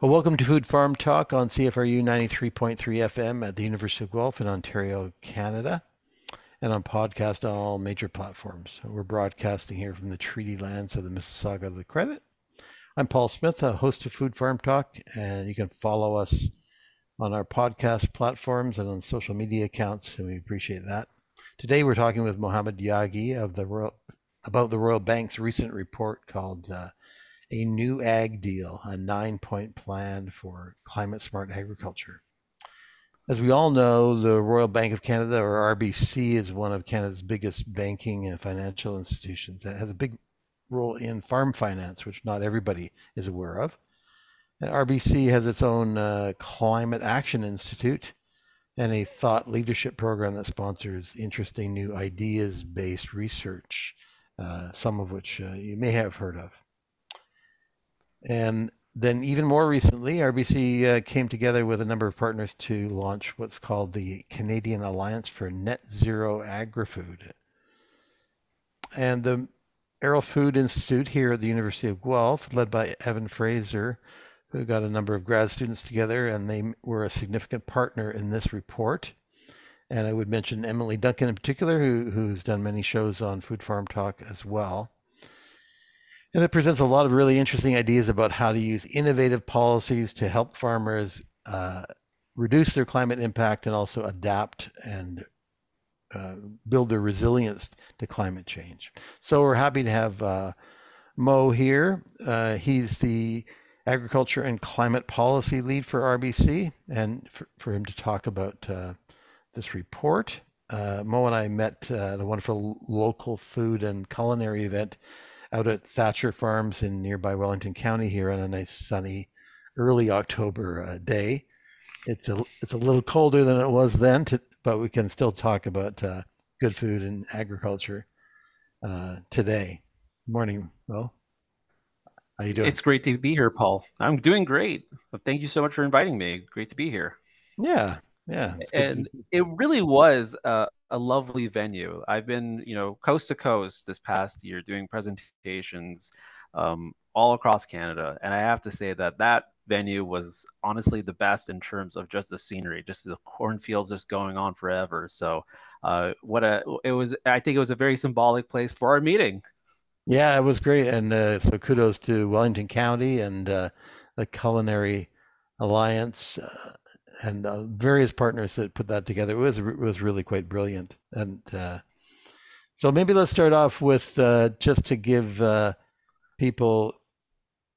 Well, welcome to Food Farm Talk on CFRU 93.3 FM at the University of Guelph in Ontario, Canada, and on podcast on all major platforms. We're broadcasting here from the treaty lands of the Mississauga of the Credit. I'm Paul Smith, a host of Food Farm Talk, and you can follow us on our podcast platforms and on social media accounts, and we appreciate that. Today we're talking with Mohamad Yaghi about the Royal Bank's recent report called a new ag deal, a 9-point plan for climate smart agriculture. As we all know, the Royal Bank of Canada, or RBC, is one of Canada's biggest banking and financial institutions. It has a big role in farm finance, which not everybody is aware of. And RBC has its own Climate Action Institute and a thought leadership program that sponsors interesting new ideas based research, some of which you may have heard of. And then, even more recently, RBC came together with a number of partners to launch what's called the Canadian Alliance for Net Zero Agri-Food. And the Arrell Food Institute here at the University of Guelph, led by Evan Fraser, who got a number of grad students together, and they were a significant partner in this report. And I would mention Emily Duncan in particular, who's done many shows on Food Farm Talk as well. And it presents a lot of really interesting ideas about how to use innovative policies to help farmers reduce their climate impact and also adapt and build their resilience to climate change. So we're happy to have Mo here. He's the Agriculture and Climate Policy Lead for RBC, and for him to talk about this report. Mo and I met at a wonderful local food and culinary event out at Thatcher Farms in nearby Wellington County here on a nice sunny early October day. It's a little colder than it was then, but we can still talk about good food and agriculture today. Morning, Mo. How you doing? It's great to be here, Paul. I'm doing great. Thank you so much for inviting me. Great to be here. Yeah, yeah, it's good to. And it really was a lovely venue. I've been, coast to coast this past year doing presentations all across Canada. And I have to say that venue was honestly the best in terms of just the scenery, just the cornfields just going on forever. So I think it was a very symbolic place for our meeting. Yeah, it was great, and so kudos to Wellington County and the Culinary Alliance and various partners that put that together. It was really quite brilliant, and so maybe let's start off with just to give people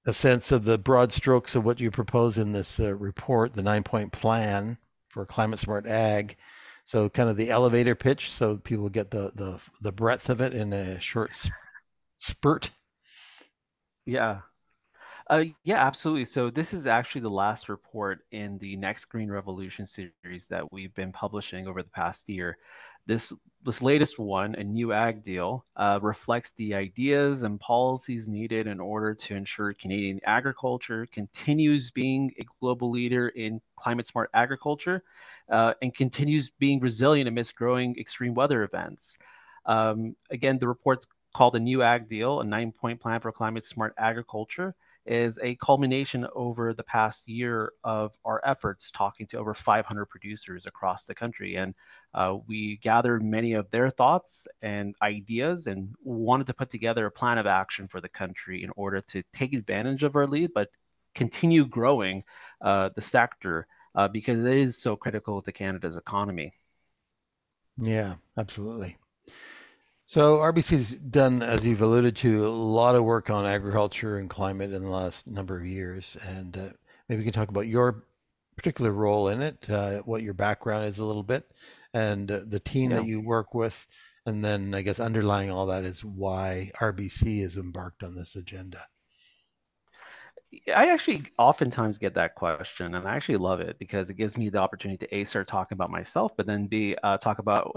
a sense of the broad strokes of what you propose in this report, the 9-point plan for climate smart ag. So kind of the elevator pitch, so people get the breadth of it in a short spurt. Yeah. Yeah, absolutely. So this is actually the last report in the Next Green Revolution series that we've been publishing over the past year. This latest one, a new ag deal, reflects the ideas and policies needed in order to ensure Canadian agriculture continues being a global leader in climate smart agriculture, and continues being resilient amidst growing extreme weather events. Again, the report's called a new ag deal, a 9-point plan for climate smart agriculture, is a culmination over the past year of our efforts talking to over 500 producers across the country. And we gathered many of their thoughts and ideas and wanted to put together a plan of action for the country in order to take advantage of our lead, but continue growing the sector because it is so critical to Canada's economy. Yeah, absolutely. So RBC's done, as you've alluded to, a lot of work on agriculture and climate in the last number of years, and maybe we can talk about your particular role in it, what your background is a little bit, and the team that Yeah. you work with, and then I guess underlying all that is why RBC is embarked on this agenda. I actually oftentimes get that question, and I actually love it because it gives me the opportunity to A, start talking about myself, but then B, talk about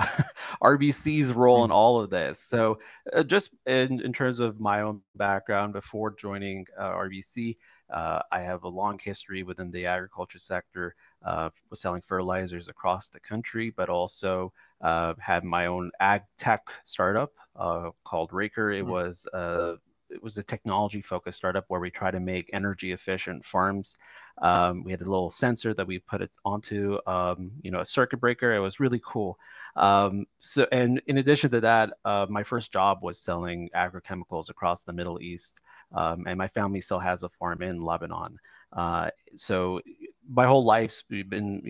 RBC's role in Mm. all of this. So, just in terms of my own background, before joining RBC, I have a long history within the agriculture sector, selling fertilizers across the country, but also had my own ag tech startup called Raker. It Mm. was it was a technology-focused startup where we try to make energy-efficient farms. We had a little sensor that we put it onto, a circuit breaker. It was really cool. And in addition to that, my first job was selling agrochemicals across the Middle East. And my family still has a farm in Lebanon. So my whole life's been,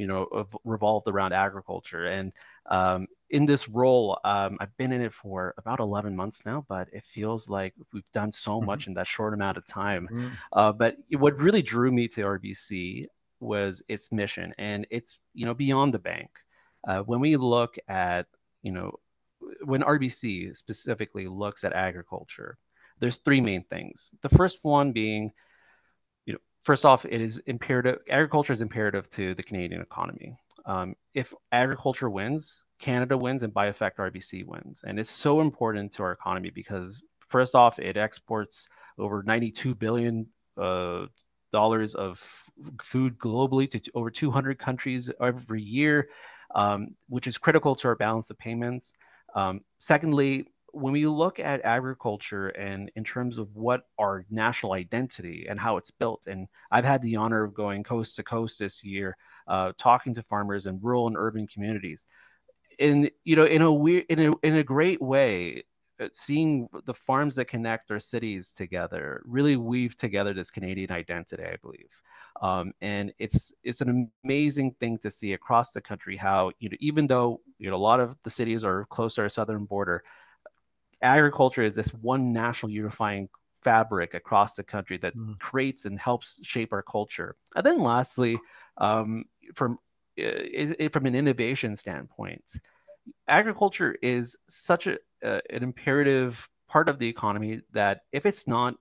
revolved around agriculture. And in this role, I've been in it for about 11 months now, but it feels like we've done so Mhm. much in that short amount of time. Mm. But what really drew me to RBC was its mission, and it's, beyond the bank. When we look at, you know, when RBC specifically looks at agriculture, there's three main things. The first one being, first off, it is imperative. Agriculture is imperative to the Canadian economy. If agriculture wins, Canada wins, and by effect, RBC wins. And it's so important to our economy because, first off, it exports over $92 billion of food globally to over 200 countries every year, which is critical to our balance of payments. Secondly, when we look at agriculture and in terms of what our national identity and how it's built, and I've had the honor of going coast to coast this year, talking to farmers in rural and urban communities, in a great way, seeing the farms that connect our cities together really weave together this Canadian identity, I believe. And it's an amazing thing to see across the country how, even though, a lot of the cities are close to our southern border, agriculture is this one national unifying fabric across the country that Mm. creates and helps shape our culture. And then lastly, um, from from an innovation standpoint, agriculture is such an imperative part of the economy that if it's not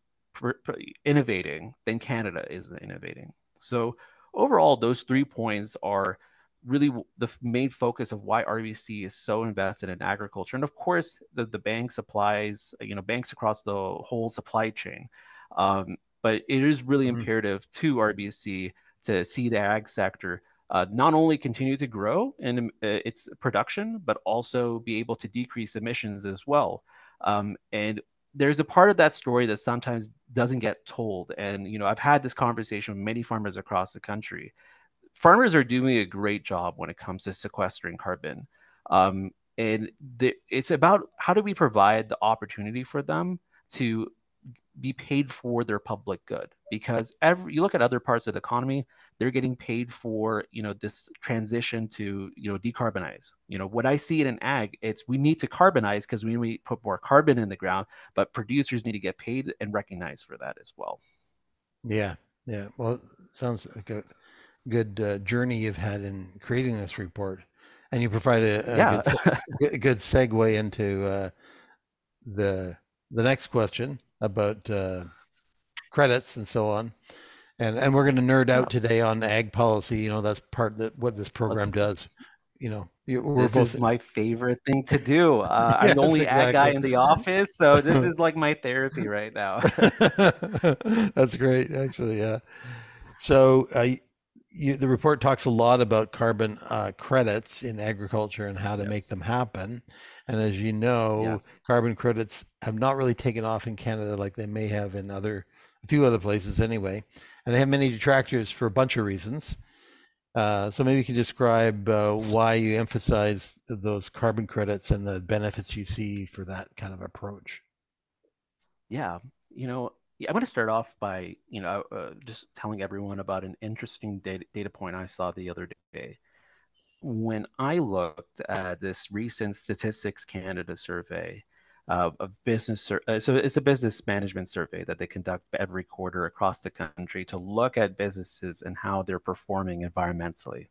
innovating, then Canada isn't innovating. So overall, those 3 points are really the main focus of why RBC is so invested in agriculture. And of course, the bank supplies, banks across the whole supply chain. But it is really Mhm. imperative to RBC to see the ag sector not only continue to grow in its production, but also be able to decrease emissions as well. And there's a part of that story that sometimes doesn't get told. And, I've had this conversation with many farmers across the country. Farmers are doing a great job when it comes to sequestering carbon. And it's about how do we provide the opportunity for them to be paid for their public good, because you look at other parts of the economy, they're getting paid for this transition to decarbonize. What I see it in ag, it's we need to carbonize because we need to put more carbon in the ground, but producers need to get paid and recognized for that as well. Yeah, yeah. Well, it sounds like a good journey you've had in creating this report, and you provide a Yeah. good segue into the the next question about credits and so on. And we're going to nerd Yeah, out today on ag policy. That's part that what this program let's does. We're This both. is my favorite thing to do. I'm the Yes, only ag guy exactly. in the office, so this is like my therapy right now. That's great, actually. Yeah. So the report talks a lot about carbon credits in agriculture and how to make Yes. them happen. And as you know, Yes. carbon credits have not really taken off in Canada like they may have in a few other places anyway. And they have many detractors for a bunch of reasons. So maybe you can describe why you emphasize those carbon credits and the benefits you see for that kind of approach. Yeah. I'm going to start off by, just telling everyone about an interesting data point I saw the other day. When I looked at this recent Statistics Canada survey of so it's a business management survey that they conduct every quarter across the country to look at businesses and how they're performing environmentally.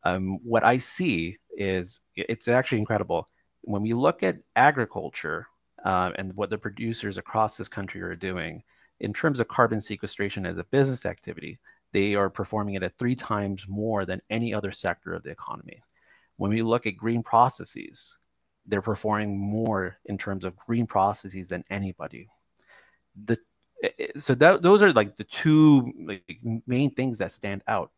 What I see is it's actually incredible. When we look at agriculture and what the producers across this country are doing in terms of carbon sequestration as a business activity, they are performing it at 3 times more than any other sector of the economy. When we look at green processes, they're performing more in terms of green processes than anybody. The so those are like the two like, main things that stand out.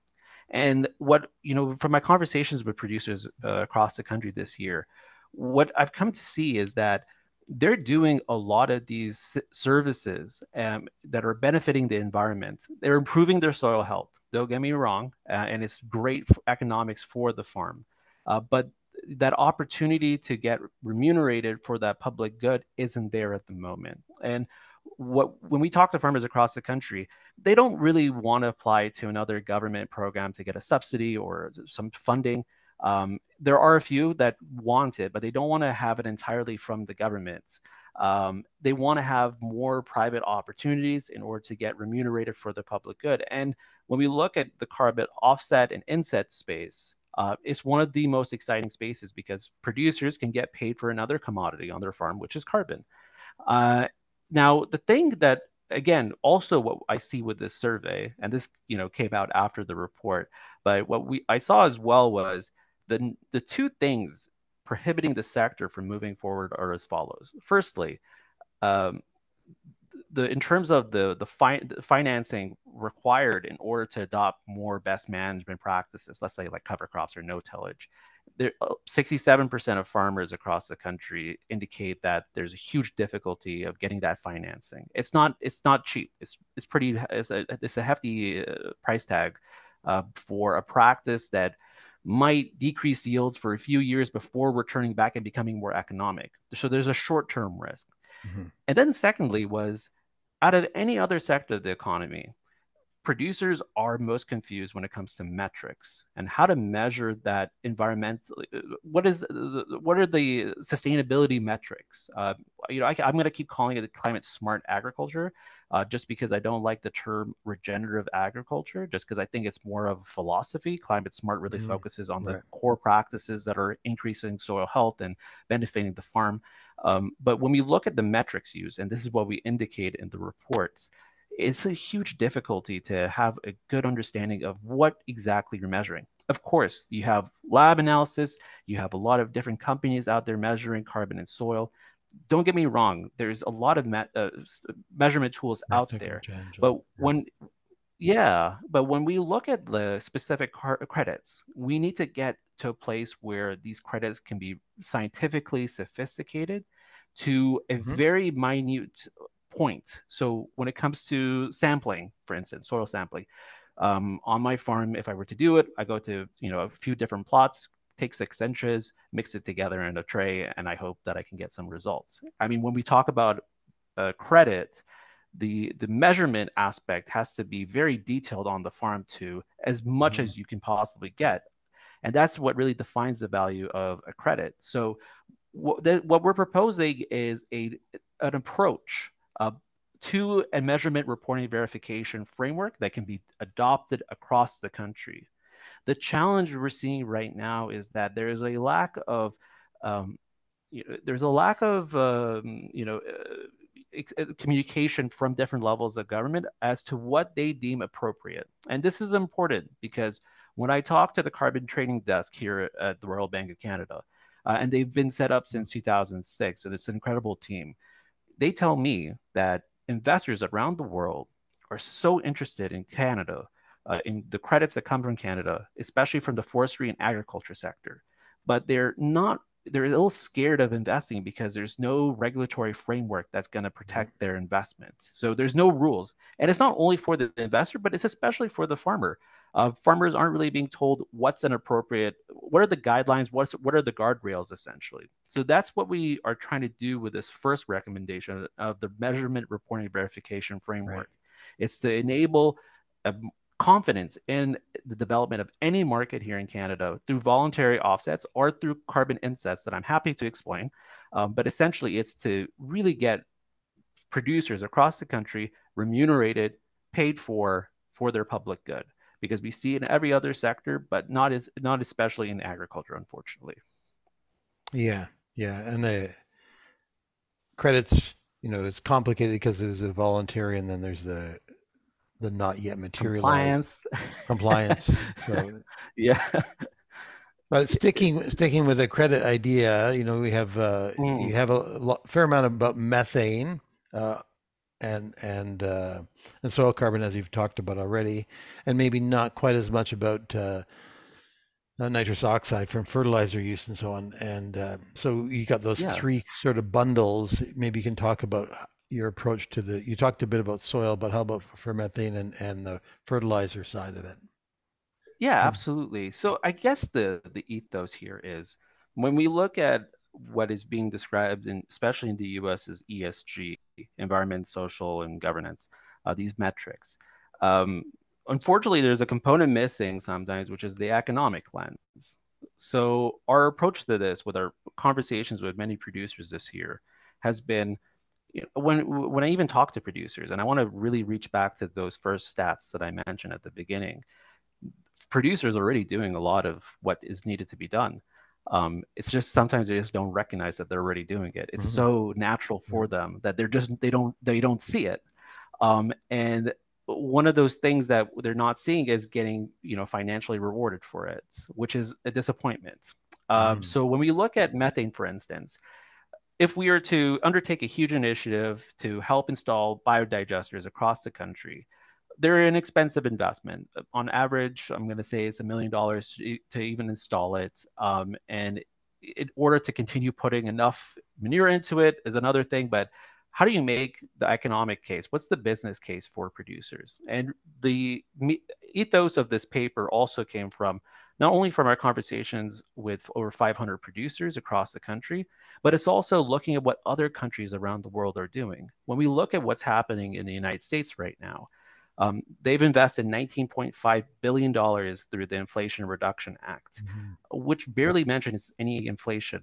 And what, from my conversations with producers across the country this year, what I've come to see is that, they're doing a lot of these services that are benefiting the environment. They're improving their soil health. Don't get me wrong, and it's great for economics for the farm. But that opportunity to get remunerated for that public good isn't there at the moment. And when we talk to farmers across the country, they don't really want to apply to another government program to get a subsidy or some funding. There are a few that want it, but they don't want to have it entirely from the government. They want to have more private opportunities in order to get remunerated for the public good. And when we look at the carbon offset and inset space, it's one of the most exciting spaces because producers can get paid for another commodity on their farm, which is carbon. Uh, Now, the thing that again, also what I see with this survey, and this came out after the report, but what we I saw as well was the two things prohibiting the sector from moving forward are as follows. Firstly, um, the in terms of the financing required in order to adopt more best management practices, let's say like cover crops or no tillage, 67% of farmers across the country indicate that there's a huge difficulty of getting that financing. It's not cheap. It's a hefty price tag for a practice that might decrease yields for a few years before returning back and becoming more economic. So there's a short-term risk. Hmm. And then secondly was out of any other sector of the economy, producers are most confused when it comes to metrics and how to measure that environmentally. What are the sustainability metrics? I'm going to keep calling it climate smart agriculture, just because I don't like the term regenerative agriculture, just because I think it's more of a philosophy. Climate smart really Mm. focuses on the Right. core practices that are increasing soil health and benefiting the farm. But when we look at the metrics used, and this is what we indicate in the reports, it's a huge difficulty to have a good understanding of what exactly you're measuring. Of course, you have lab analysis, you have a lot of different companies out there measuring carbon and soil. Don't get me wrong, there's a lot of measurement tools out Technical there. challenges. But Yeah. when we look at the specific credits, we need to get to a place where these credits can be scientifically sophisticated to a Hmm. very minute point. So when it comes to sampling, for instance, soil sampling, on my farm, if I were to do it, I go to a few different plots, take 6 inches, mix it together in a tray, and I hope that I can get some results. I mean, when we talk about credit, the measurement aspect has to be very detailed on the farm to as much Hmm. as you can possibly get, and that's what really defines the value of a credit. So what we're proposing is an approach to a measurement reporting verification framework that can be adopted across the country. The challenge we're seeing right now is that there is a lack of um, there's a lack of communication from different levels of government as to what they deem appropriate. And this is important because when I talk to the carbon trading desk here at the Royal Bank of Canada, and they've been set up since 2006, and it's an incredible team, they tell me that investors around the world are so interested in Canada, in the credits that come from Canada, especially from the forestry and agriculture sector. But they're a little scared of investing because there's no regulatory framework that's going to Yeah. protect their investment. So there's no rules. And it's not only for the investor, but it's especially for the farmer. Farmers aren't really being told what are the guidelines, what are the guardrails essentially. So that's what we are trying to do with this first recommendation of the measurement reporting verification Right. framework. It's to enable a confidence in the development of any market here in Canada through voluntary offsets or through carbon insets that I'm happy to explain. But essentially, it's to really get producers across the country remunerated, paid for their public good, because we see it in every other sector, but not especially in agriculture, unfortunately. Yeah. Yeah. And the credits, it's complicated because there's a voluntary and then there's the not yet materialized Compliance. compliance. So, Yeah. but sticking with the credit idea, we have Mm. you have a fair amount about methane, uh, and soil carbon as you've talked about already, and maybe not quite as much about nitrous oxide from fertilizer use and so on. And so you got those Yeah. three sort of bundles. Maybe you can talk about your approach to the. You talked a bit about soil, but how about for methane and the fertilizer side of it? Yeah, absolutely. So I guess the ethos here is when we look at what is being described in, especially in the US, as ESG, environment, social, and governance, these metrics. Um, Unfortunately, there's a component missing sometimes, which is the economic lens. So our approach to this, with our conversations with many producers this year, has been, when I even talk to producers, and I want to really reach back to those first stats that I mentioned at the beginning. Producers are already doing a lot of what is needed to be done. It's just sometimes they just don't recognize that they're already doing it. It's Mm-hmm. so natural Yeah. for them that they don't see it. And one of those things that they're not seeing is getting financially rewarded for it, which is a disappointment. Mm-hmm. So when we look at methane, for instance, if we are to undertake a huge initiative to help install biodigesters across the country, they're an expensive investment. On average, I'm going to say it's $1 million to even install it. And in order to continue putting enough manure into it is another thing. But how do you make the economic case? What's the business case for producers? And the ethos of this paper also came from not only from our conversations with over 500 producers across the country, but it's also looking at what other countries around the world are doing. When we look at what's happening in the United States right now, they've invested $19.5 billion through the Inflation Reduction Act, Mm-hmm. which barely mentions any inflation.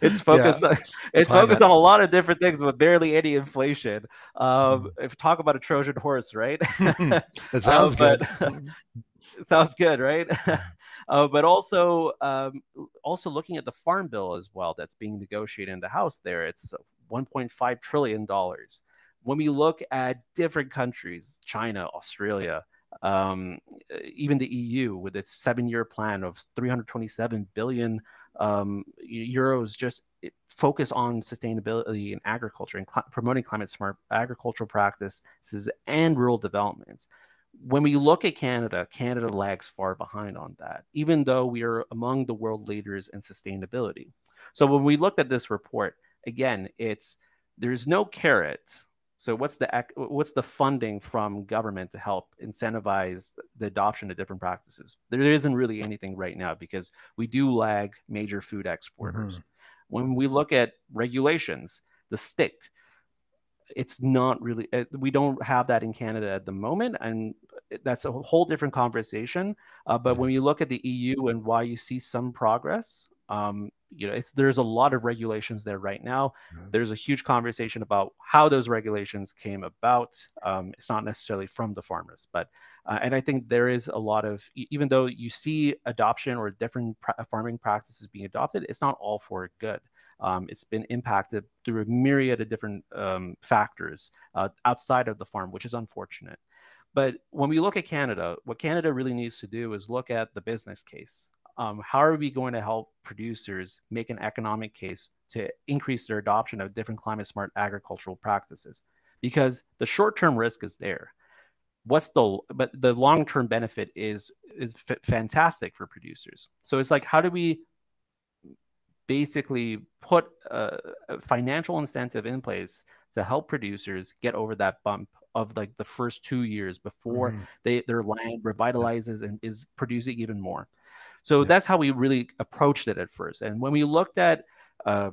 it's Yeah, focused on, it's focused climate. on a lot of different things, but barely any inflation. Mm. If talk about a Trojan horse, right? It sounds But good. it sounds good, right? Mm. But also looking at the farm bill as well that's being negotiated in the House there, it's $1.5 trillion. When we look at different countries, China, Australia, um, even the EU with its 7-year plan of 327 billion euros, just focus on sustainability in agriculture and promoting climate smart agricultural practices and rural development. When we look at Canada, Canada lags far behind on that, even though we are among the world leaders in sustainability. So when we looked at this report, again, there's no carrot. So what's the funding from government to help incentivize the adoption of different practices? There isn't really anything right now because we do lag major food exporters. Mhm. When we look at regulations, the stick, it's not really, we don't have that in Canada at the moment, and that's a whole different conversation. But when you Yes. look at the EU and why you see some progress, there's a lot of regulations there right now. Yeah. There's a huge conversation about how those regulations came about. It's not necessarily from the farmers, but and I think there is a lot of, even though you see adoption or different farming practices being adopted, it's not all for good. It's been impacted through a myriad of different factors outside of the farm, which is unfortunate. But when we look at Canada, what Canada really needs to do is look at the business case. How are we going to help producers make an economic case to increase their adoption of different climate smart agricultural practices? Because the short term risk is there. But the long term benefit is fantastic for producers. So it's like, how do we basically put a financial incentive in place to help producers get over that bump of like the first 2 years before Hmm. their land Yeah. revitalizes and is producing even more. So Yeah. that's how we really approached it at first. And when we looked at uh,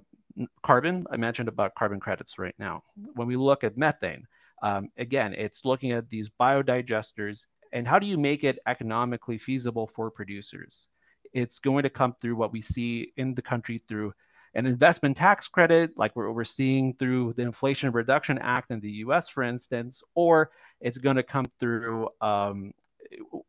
carbon, I mentioned about carbon credits right now. When we look at methane, again, it's looking at these biodigesters and how do you make it economically feasible for producers? It's going to come through what we see in the country through an investment tax credit, like we're seeing through the Inflation Reduction Act in the US, for instance, or it's going to come through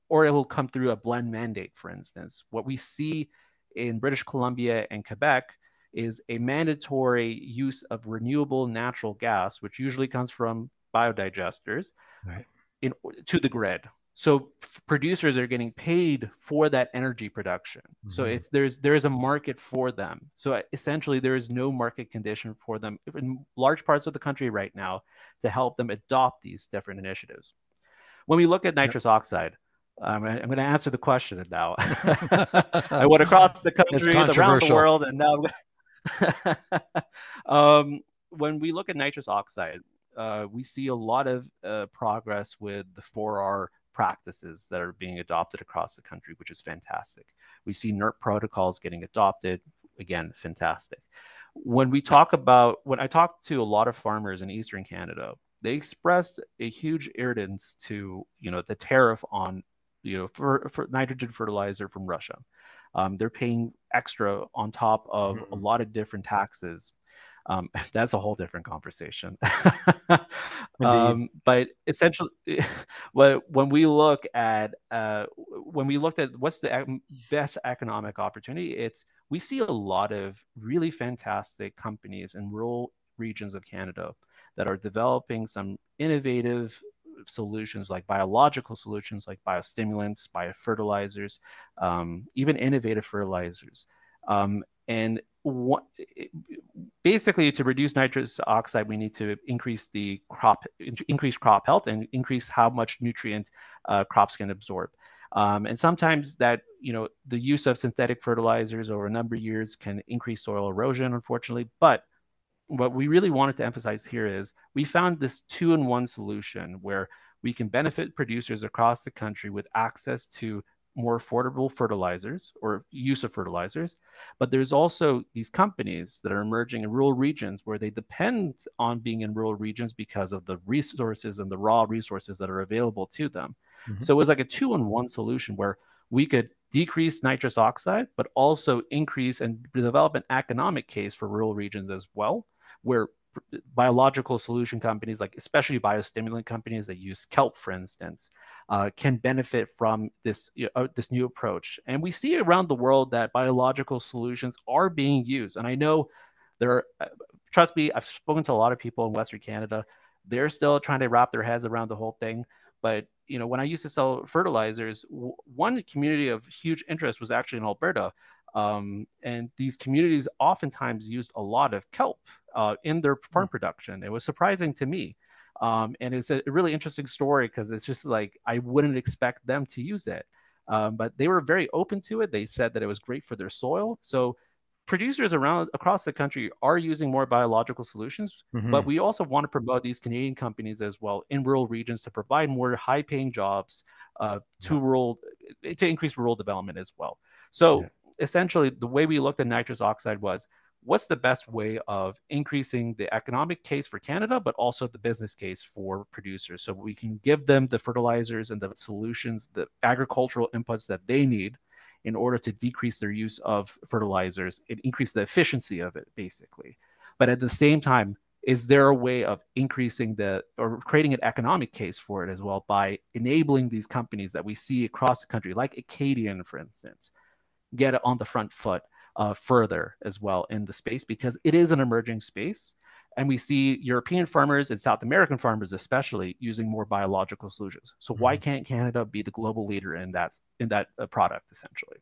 or it will come through a blend mandate, for instance. What we see in British Columbia and Quebec is a mandatory use of renewable natural gas, which usually comes from biodigesters, Right. in, to the grid. So producers are getting paid for that energy production. So Hmm. there's a market for them. So essentially, there is no market condition for them in large parts of the country right now to help them adopt these different initiatives. When we look at Yep. nitrous oxide, I'm going to answer the question now. I went across the It's country, around the controversial. world, and now when we look at nitrous oxide, we see a lot of progress with the 4R practices that are being adopted across the country, which is fantastic. We see NERP protocols getting adopted, again, fantastic. When I talked to a lot of farmers in Eastern Canada, they expressed a huge irritance to, the tariff on, for nitrogen fertilizer from Russia. They're paying extra on top of a Mhm. lot of different taxes. That's a whole different conversation. Indeed. But essentially, when we look at what's the best economic opportunity, we see a lot of really fantastic companies in rural regions of Canada that are developing some innovative solutions like biological solutions like biostimulants, biofertilizers, even innovative fertilizers. And what, basically, to reduce nitrous oxide, we need to increase crop health and increase how much nutrient crops can absorb. And sometimes that, the use of synthetic fertilizers over a number of years can increase soil erosion, unfortunately. But what we really wanted to emphasize here is we found this two-in-one solution where we can benefit producers across the country with access to more affordable fertilizers or use of fertilizers. But there's also these companies that are emerging in rural regions where they depend on being in rural regions because of the resources and the raw resources that are available to them. Mhm. So it was like a two-in-one solution where we could decrease nitrous oxide, but also increase and develop an economic case for rural regions as well, where biological solution companies, like especially biostimulant companies that use kelp, for instance, can benefit from this new approach. And we see around the world that biological solutions are being used. And I know there are, trust me, I've spoken to a lot of people in Western Canada. They're still trying to wrap their heads around the whole thing. But when I used to sell fertilizers, one community of huge interest was actually in Alberta. And these communities oftentimes used a lot of kelp in their farm production. It was surprising to me. And it's a really interesting story because it's just like I wouldn't expect them to use it. But they were very open to it. They said that it was great for their soil. So producers around across the country are using more biological solutions, but Mhm. we also want to promote these Canadian companies as well in rural regions to provide more high-paying jobs Yeah. to increase rural development as well. Yeah. So essentially, the way we looked at nitrous oxide was what's the best way of increasing the economic case for Canada, but also the business case for producers, so we can give them the fertilizers and the solutions, the agricultural inputs that they need in order to decrease their use of fertilizers and increase the efficiency of it, basically. But at the same time, is there a way of increasing or creating an economic case for it as well by enabling these companies that we see across the country, like Acadian, for instance, get it on the front foot further as well in the space because it is an emerging space. And we see European farmers and South American farmers, especially, using more biological solutions. So why Mhm. can't Canada be the global leader in that product, essentially?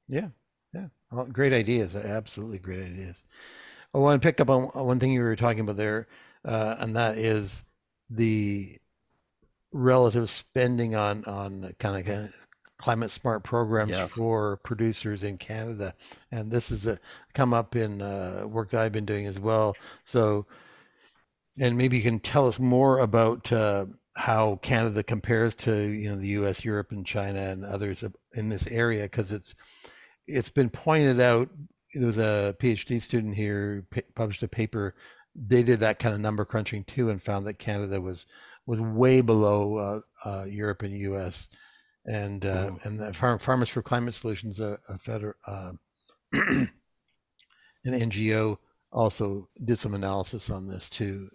Yeah. Yeah. Well, great ideas. Absolutely great ideas. I want to pick up on one thing you were talking about there, and that is the relative spending on kind of climate smart programs Yeah. for producers in Canada, and this has come up in work that I've been doing as well. So, and maybe you can tell us more about how Canada compares to the U.S., Europe, and China and others in this area, because it's been pointed out. There was a PhD student here published a paper. They did that kind of number crunching too, and found that Canada was way below Europe and U.S. Mhm. And the Farmers for Climate Solutions, a federal an NGO, also did some analysis on this too.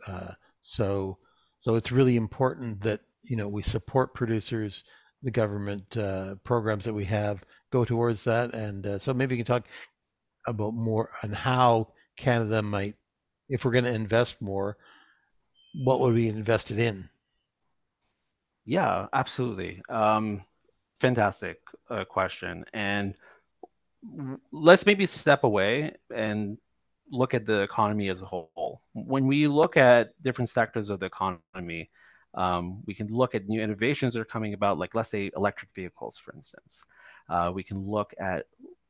So so it's really important that we support producers. The government programs that we have go towards that, and so maybe you can talk about more on how Canada might, if we're going to invest more, what would we invest it in? Yeah, absolutely. Fantastic question. And let's maybe step away and look at the economy as a whole. When we look at different sectors of the economy, We can look at new innovations that are coming about, like let's say electric vehicles, for instance. We can look at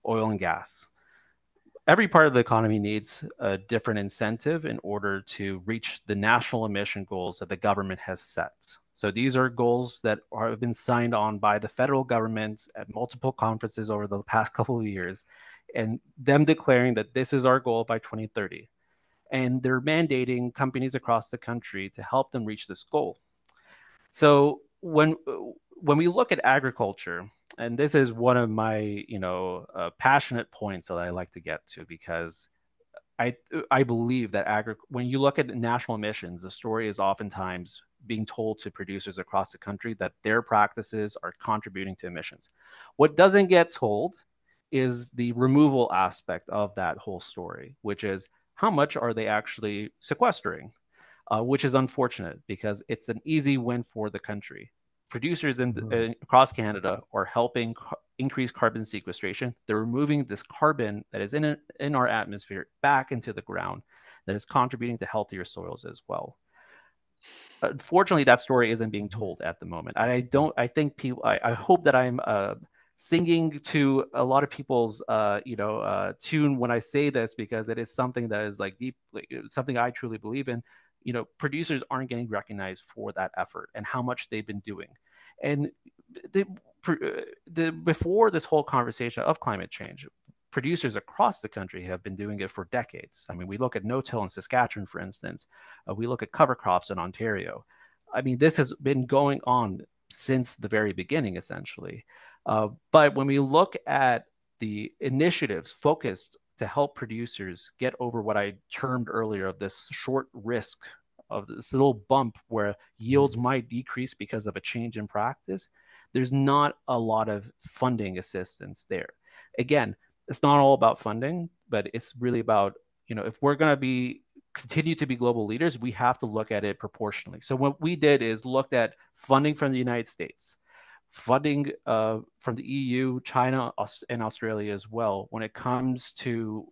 oil and gas. Every part of the economy needs a different incentive in order to reach the national emission goals that the government has set. So these are goals that have been signed on by the federal government at multiple conferences over the past couple of years, and them declaring that this is our goal by 2030. And they're mandating companies across the country to help them reach this goal. So when we look at agriculture, and this is one of my passionate points that I like to get to, because I I believe that when you look at national emissions, the story is oftentimes being told to producers across the country that their practices are contributing to emissions. What doesn't get told is the removal aspect of that whole story, which is how much are they actually sequestering, which is unfortunate because it's an easy win for the country. Producers across Canada are helping increase carbon sequestration. They're removing this carbon that is in our atmosphere back into the ground, that is contributing to healthier soils as well. Unfortunately, that story isn't being told at the moment. I think people, I hope that I'm singing to a lot of people's tune when I say this, because it is something that is like deep, something I truly believe in. Producers aren't getting recognized for that effort and how much they've been doing. And before this whole conversation of climate change, producers across the country have been doing it for decades. I mean, we look at no-till in Saskatchewan, for instance. We look at cover crops in Ontario. I mean, this has been going on since the very beginning, essentially. But when we look at the initiatives focused to help producers get over what I termed earlier of this short risk, of this little bump where yields might decrease because of a change in practice, there's not a lot of funding assistance there. Again, it's not all about funding, but it's really about, if we're going to continue to be global leaders, we have to look at it proportionally. So what we did is looked at funding from the United States, funding from the EU, China, and Australia as well, when it comes to,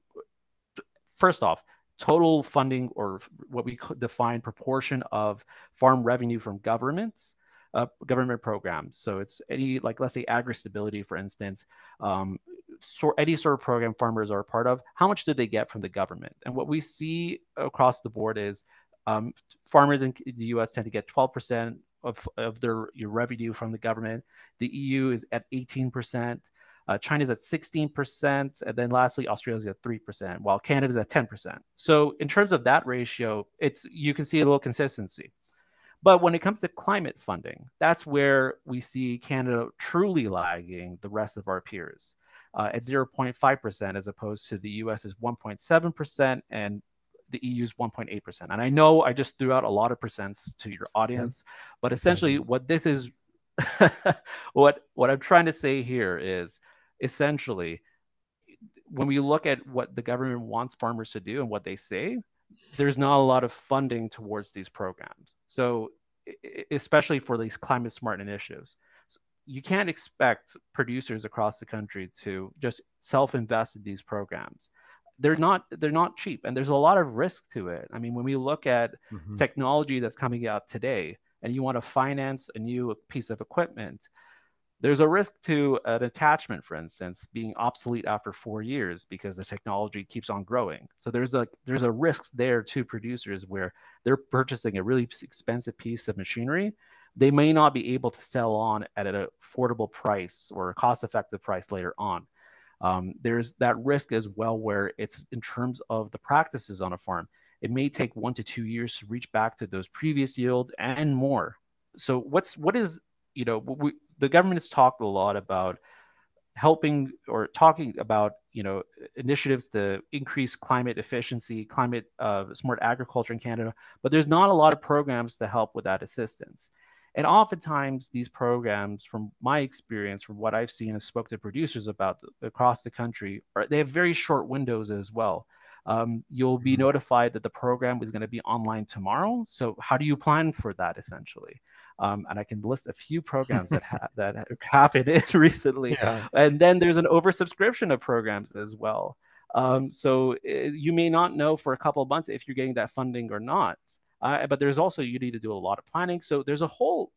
first off, total funding, or what we define proportion of farm revenue from governments, government programs. So it's any, like, let's say agri-stability, for instance, any sort of program farmers are a part of, how much do they get from the government? And what we see across the board is farmers in the US tend to get 12% of their revenue from the government. The EU is at 18%. China's at 16%, and then lastly, Australia's at 3%, while Canada's at 10%. So in terms of that ratio, you can see a little consistency. But when it comes to climate funding, that's where we see Canada truly lagging the rest of our peers at 0.5%, as opposed to the US's 1.7% and the EU's 1.8%. And I know I just threw out a lot of percents to your audience, but essentially what this is, what I'm trying to say here is, essentially, when we look at what the government wants farmers to do and what they say, there's not a lot of funding towards these programs. So especially for these climate smart initiatives, you can't expect producers across the country to just self-invest in these programs. They're not cheap, and there's a lot of risk to it. I mean, when we look at technology that's coming out today, and you want to finance a new piece of equipment, there's a risk to an attachment, for instance, being obsolete after 4 years because the technology keeps on growing. So there's a risk there to producers where they're purchasing a really expensive piece of machinery. They may not be able to sell on at an affordable price or a cost-effective price later on. There's that risk as well, where it's in terms of the practices on a farm. It may take 1 to 2 years to reach back to those previous yields and more. So the government has talked a lot about helping, or talking about, initiatives to increase climate efficiency, climate smart agriculture in Canada, but there's not a lot of programs to help with that assistance. And oftentimes these programs, from my experience, from what I've seen and spoke to producers about across the country, they have very short windows as well. You'll be notified that the program is going to be online tomorrow. So how do you plan for that, essentially? And I can list a few programs that happened recently. Yeah. And then there's an oversubscription of programs as well. So you may not know for a couple of months if you're getting that funding or not. But there's also, you need to do a lot of planning. So there's a whole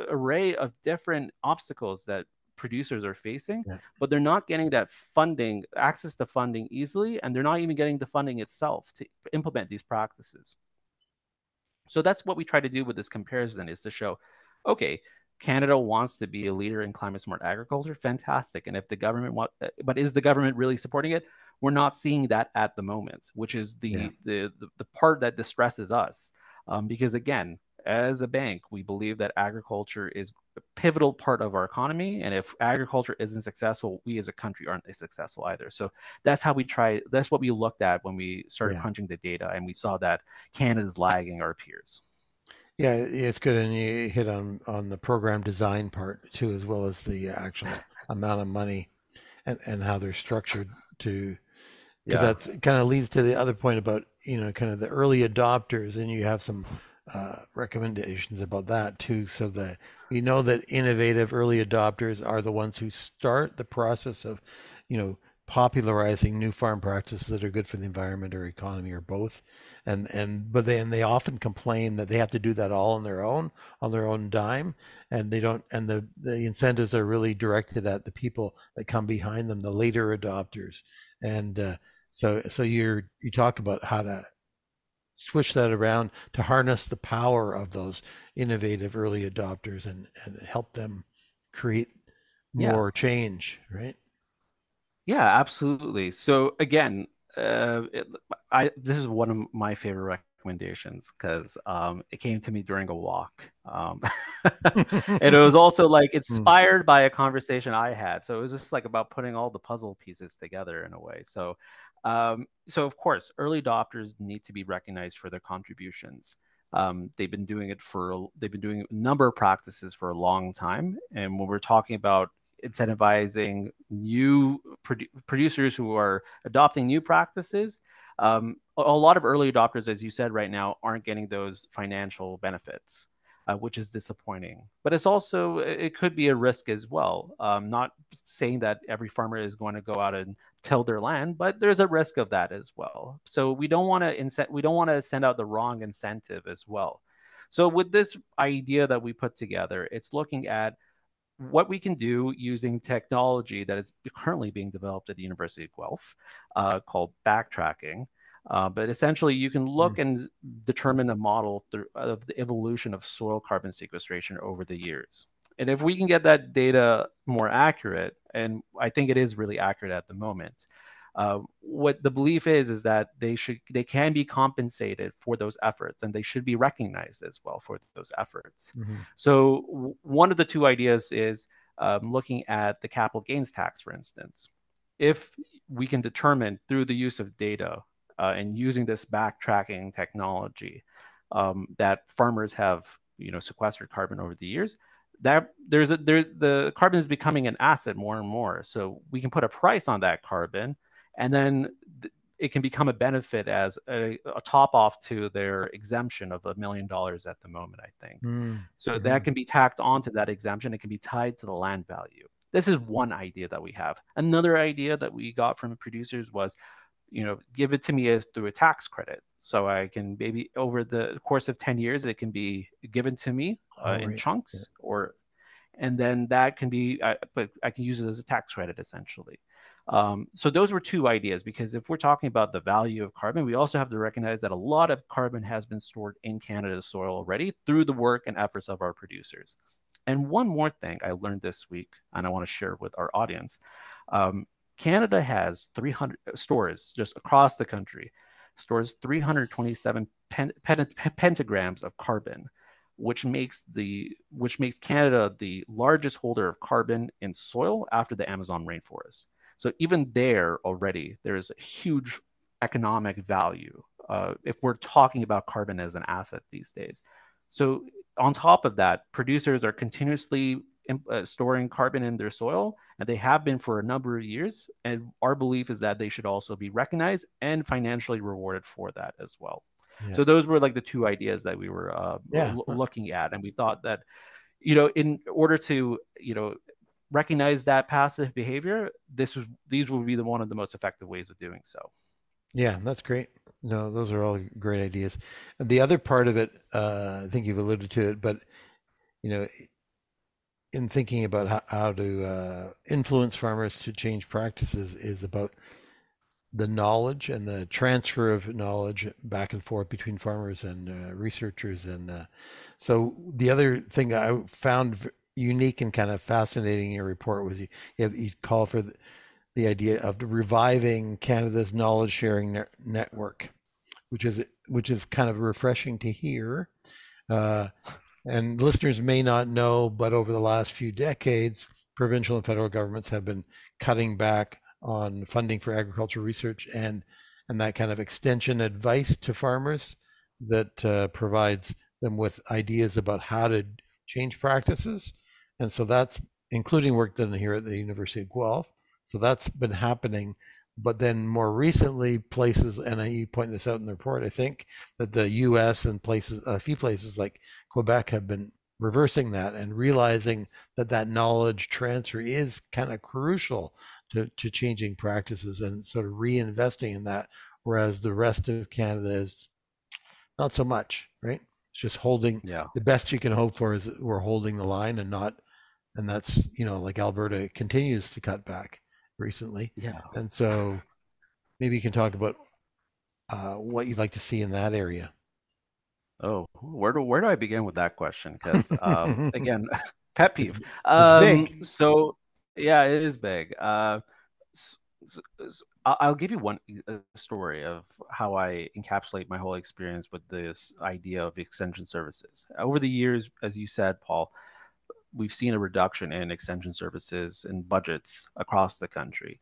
array of different obstacles that producers are facing, Yeah. but they're not getting that funding, access to funding easily, and they're not even getting the funding itself to implement these practices. So that's what we try to do with this comparison, is to show, okay, Canada wants to be a leader in climate smart agriculture. Fantastic. And if the government but is the government really supporting it? We're not seeing that at the moment, which is Yeah. the part that distresses us. Because again, as a bank, we believe that agriculture is a pivotal part of our economy. And if agriculture isn't successful, we as a country aren't successful either. So that's how we try, that's what we looked at when we started Yeah. crunching the data, and we saw that Canada's lagging our peers. Yeah, it's good, and you hit on the program design part too, as well as the actual amount of money and how they're structured to, because Yeah. that's kind of leads to the other point about, kind of the early adopters, and you have some recommendations about that too, so that we know that innovative early adopters are the ones who start the process of, you know, popularizing new farm practices that are good for the environment or economy or both. And but then they often complain that they have to do that all on their own dime, and they don't, and the incentives are really directed at the people that come behind them, the later adopters. And so you talk about how to switch that around to harness the power of those innovative early adopters and help them create Yeah. more change, right? Yeah, absolutely. So again, this is one of my favorite recommendations, because it came to me during a walk, and it was also like Mm, inspired by a conversation I had. So it was just like about putting all the puzzle pieces together in a way. So of course, early adopters need to be recognized for their contributions. They've been doing a number of practices for a long time, and when we're talking about incentivizing new producers who are adopting new practices, a lot of early adopters, as you said, right now aren't getting those financial benefits, which is disappointing. But it's also, it could be a risk as well. Not saying that every farmer is going to go out and till their land, but there's a risk of that as well. So we don't want to send out the wrong incentive as well. So with this idea that we put together, it's looking at what we can do using technology that is currently being developed at the University of Guelph, called backtracking. But essentially, you can look mm. and determine a model of the evolution of soil carbon sequestration over the years. And if we can get that data more accurate, and I think it is really accurate at the moment, what the belief is that they can be compensated for those efforts, and they should be recognized as well for those efforts. Mm-hmm. So one of the two ideas is looking at the capital gains tax, for instance. If we can determine through the use of data, and using this backtracking technology, that farmers have, sequestered carbon over the years, that the carbon is becoming an asset more and more. So we can put a price on that carbon, and then it can become a benefit as a top off to their exemption of $1 million at the moment, I think. So Mm-hmm. that can be tacked onto that exemption. It can be tied to the land value. This is one idea that we have. Another idea that we got from producers was, give it to me as through a tax credit. So I can, maybe over the course of 10 years, it can be given to me All in right. Yeah. chunks, and then that can be, but I can use it as a tax credit essentially. So those were two ideas, because if we're talking about the value of carbon, we also have to recognize that a lot of carbon has been stored in Canada's soil already through the work and efforts of our producers. And one more thing I learned this week, and I want to share with our audience. Um, Canada has 300 stores just across the country, stores 327 pentagrams of carbon, which makes Canada the largest holder of carbon in soil after the Amazon rainforest. So even there already, there is a huge economic value, if we're talking about carbon as an asset these days. So on top of that, producers are continuously storing carbon in their soil, and they have been for a number of years. And our belief is that they should also be recognized and financially rewarded for that as well. Yeah. So those were like the two ideas that we were Yeah. looking at, and we thought that, in order to, recognize that passive behavior, these would be one of the most effective ways of doing so. Yeah. That's great. No, those are all great ideas. And the other part of it, I think you've alluded to it, but you know, in thinking about how to influence farmers to change practices is about the knowledge and the transfer of knowledge back and forth between farmers and researchers. And so the other thing I found unique and kind of fascinating in your report was you call for the idea of reviving Canada's knowledge sharing network, which is kind of refreshing to hear. Uh, and listeners may not know, but over the last few decades, provincial and federal governments have been cutting back on funding for agricultural research and that kind of extension advice to farmers that provides them with ideas about how to change practices. And so that's including work done here at the University of Guelph. So that's been happening. But then more recently, places, and you point this out in the report, I think, that the US and places, a few places like Quebec have been reversing that and realizing that that knowledge transfer is kind of crucial to changing practices and sort of reinvesting in that, whereas the rest of Canada is not so much, right? It's just holding Yeah. the best you can hope for is that we're holding the line and not, and that's, like Alberta continues to cut back recently. Yeah. And so maybe you can talk about what you'd like to see in that area. Oh, where do I begin with that question? Because again, pet it's peeve. it's big. So yeah, it is big. I'll give you one story of how I encapsulate my whole experience with this idea of extension services. Over the years, as you said, Paul, we've seen a reduction in extension services and budgets across the country,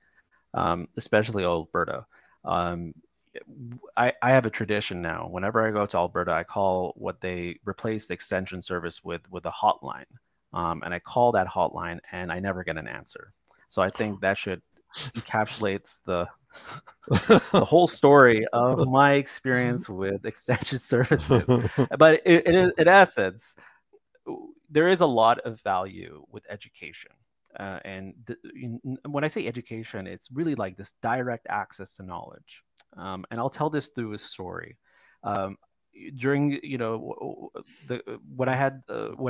especially Alberta. Um, I have a tradition now. Whenever I go to Alberta, I call what they replaced the extension service with a hotline, and I call that hotline, and I never get an answer. So I think that should encapsulates the whole story of my experience with extension services. But in essence, there is a lot of value with education. When I say education, it's really like this direct access to knowledge. And I'll tell this through a story. Um, During when I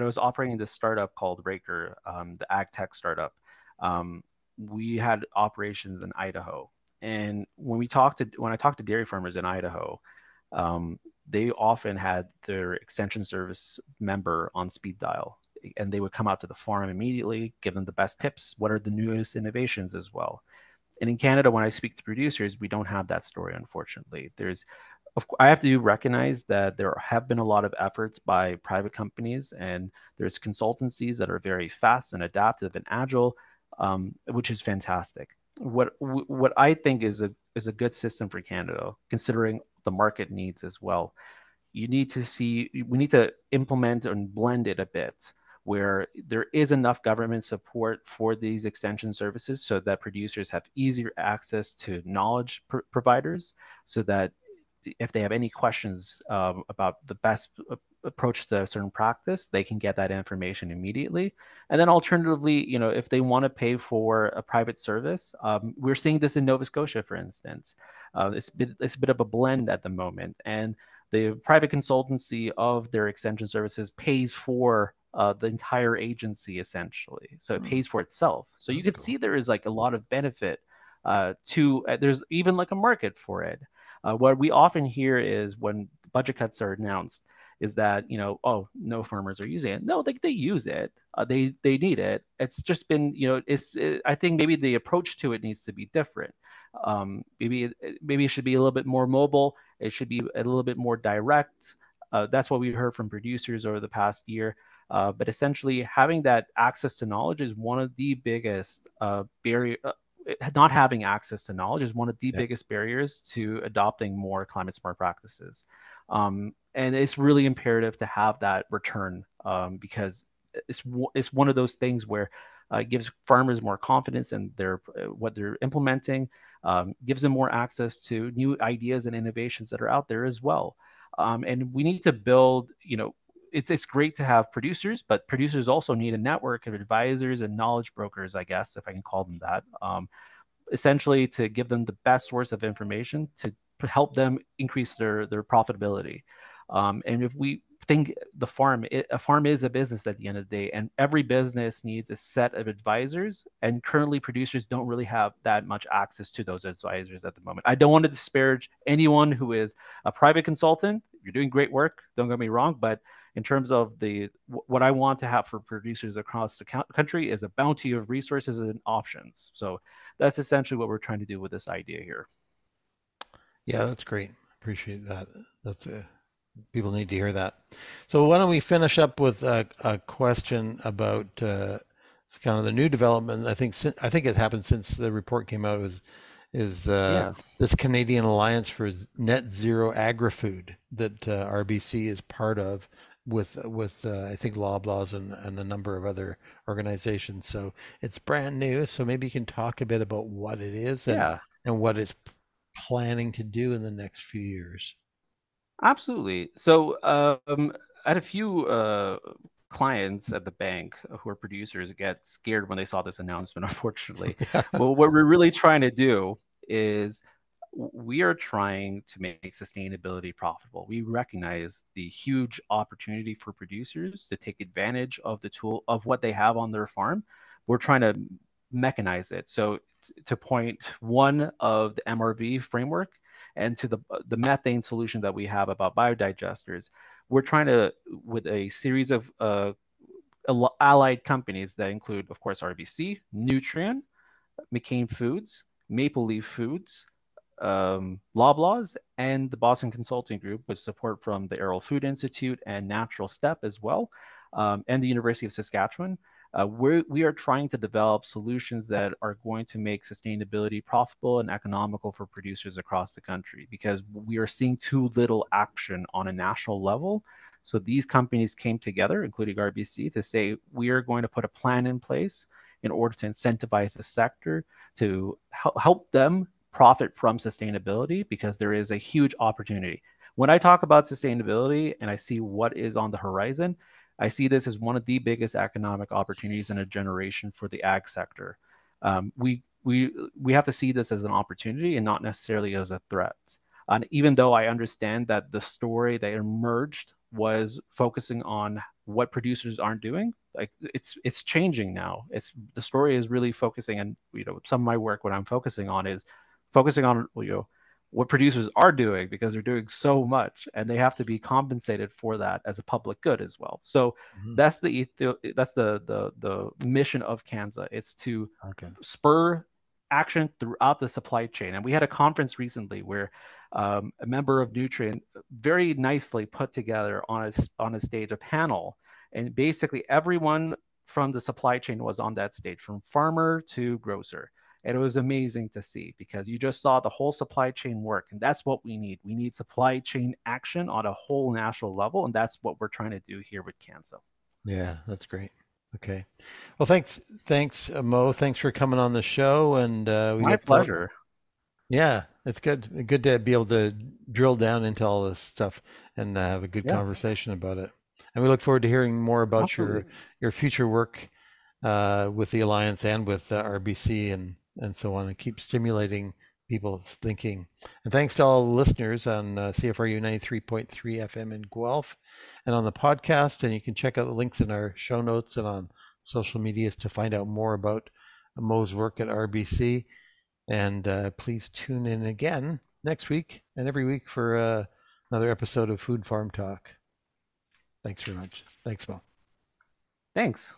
was operating this startup called Raker, the ag tech startup, um, we had operations in Idaho. And when I talked to dairy farmers in Idaho, um, they often had their extension service member on speed dial, and they would come out to the farm immediately, give them the best tips. What are the newest innovations as well? And in Canada, when I speak to producers, we don't have that story, unfortunately. I have to recognize that there have been a lot of efforts by private companies, and there's consultancies that are very fast and adaptive and agile, which is fantastic. What I think is a good system for Canada, considering the market needs as well. We need to implement and blend it a bit where there is enough government support for these extension services so that producers have easier access to knowledge providers, so that if they have any questions about the best approach to a certain practice, they can get that information immediately. And then alternatively, if they want to pay for a private service, we're seeing this in Nova Scotia, for instance. It's a bit of a blend at the moment. And the private consultancy of their extension services pays for the entire agency, essentially. So it pays for itself. So you That's could cool. see there is like a lot of benefit there's even like a market for it. What we often hear is when budget cuts are announced, is that oh, no farmers are using it. No, they use it. They need it. It's just been I think maybe the approach to it needs to be different. Maybe it should be a little bit more mobile. It should be a little bit more direct. That's what we heard from producers over the past year. But essentially, having that access to knowledge is one of the biggest barrier. Not having access to knowledge is one of the Yeah. biggest barriers to adopting more climate smart practices. And it's really imperative to have that return, because it's one of those things where it gives farmers more confidence in what they're implementing, gives them more access to new ideas and innovations that are out there as well. And we need to build, it's great to have producers, but producers also need a network of advisors and knowledge brokers, I guess, if I can call them that, essentially to give them the best source of information to help them increase their profitability. And if we think a farm is a business at the end of the day, and every business needs a set of advisors. And currently, producers don't really have that much access to those advisors at the moment. I don't want to disparage anyone who is a private consultant. You're doing great work. Don't get me wrong, but in terms of what I want to have for producers across the country is a bounty of resources and options. So that's essentially what we're trying to do with this idea here. Yeah, that's great. Appreciate that. That's people need to hear that. So why don't we finish up with a question about it's kind of the new development. I think it happened since the report came out. Is Yeah. this Canadian Alliance for Net Zero Agri-Food that RBC is part of with I think Loblaws and a number of other organizations. So it's brand new. So maybe you can talk a bit about what it is Yeah. and what it's planning to do in the next few years. Absolutely. So, I had a few clients at the bank who are producers get scared when they saw this announcement, unfortunately. Yeah. But what we're really trying to do is we are trying to make sustainability profitable. We recognize the huge opportunity for producers to take advantage of the tool of what they have on their farm. We're trying to mechanize it. So, to point one of the MRV framework and to the methane solution that we have about biodigesters, we're trying to, with a series of allied companies that include, of course, RBC, Nutrien, McCain Foods, Maple Leaf Foods, Loblaws, and the Boston Consulting Group, with support from the Arrell Food Institute and Natural Step as well, and the University of Saskatchewan. We are trying to develop solutions that are going to make sustainability profitable and economical for producers across the country, because we are seeing too little action on a national level. So these companies came together, including RBC, to say we are going to put a plan in place in order to incentivize the sector to help them profit from sustainability, because there is a huge opportunity. When I talk about sustainability and I see what is on the horizon, I see this as one of the biggest economic opportunities in a generation for the ag sector. We have to see this as an opportunity and not necessarily as a threat. And even though I understand that the story that emerged was focusing on what producers aren't doing, like it's changing now. It's the story is really focusing, and some of my work, what I'm focusing on is focusing on what producers are doing, because they're doing so much and they have to be compensated for that as a public good as well. So Mhm. that's the mission of Kansa. It's to Okay. spur action throughout the supply chain. And we had a conference recently where a member of Nutrien very nicely put together on a stage a panel, and basically everyone from the supply chain was on that stage, from farmer to grocer. And it was amazing to see, because you just saw the whole supply chain work. And that's what we need. We need supply chain action on a whole national level. And that's what we're trying to do here with Kansa. Yeah, that's great. Okay. Well, thanks, Mo. Thanks for coming on the show, and we My look forward. pleasure. Yeah, it's good. Good to be able to drill down into all this stuff and have a good Yeah, conversation about it. And we look forward to hearing more about absolutely. your future work with the Alliance and with RBC and so on, and keep stimulating people's thinking. And thanks to all the listeners on CFRU 93.3 FM in Guelph and on the podcast. And you can check out the links in our show notes and on social medias to find out more about Mo's work at RBC. And please tune in again next week and every week for another episode of Food Farm Talk. Thanks very much. Thanks, Mo. Thanks.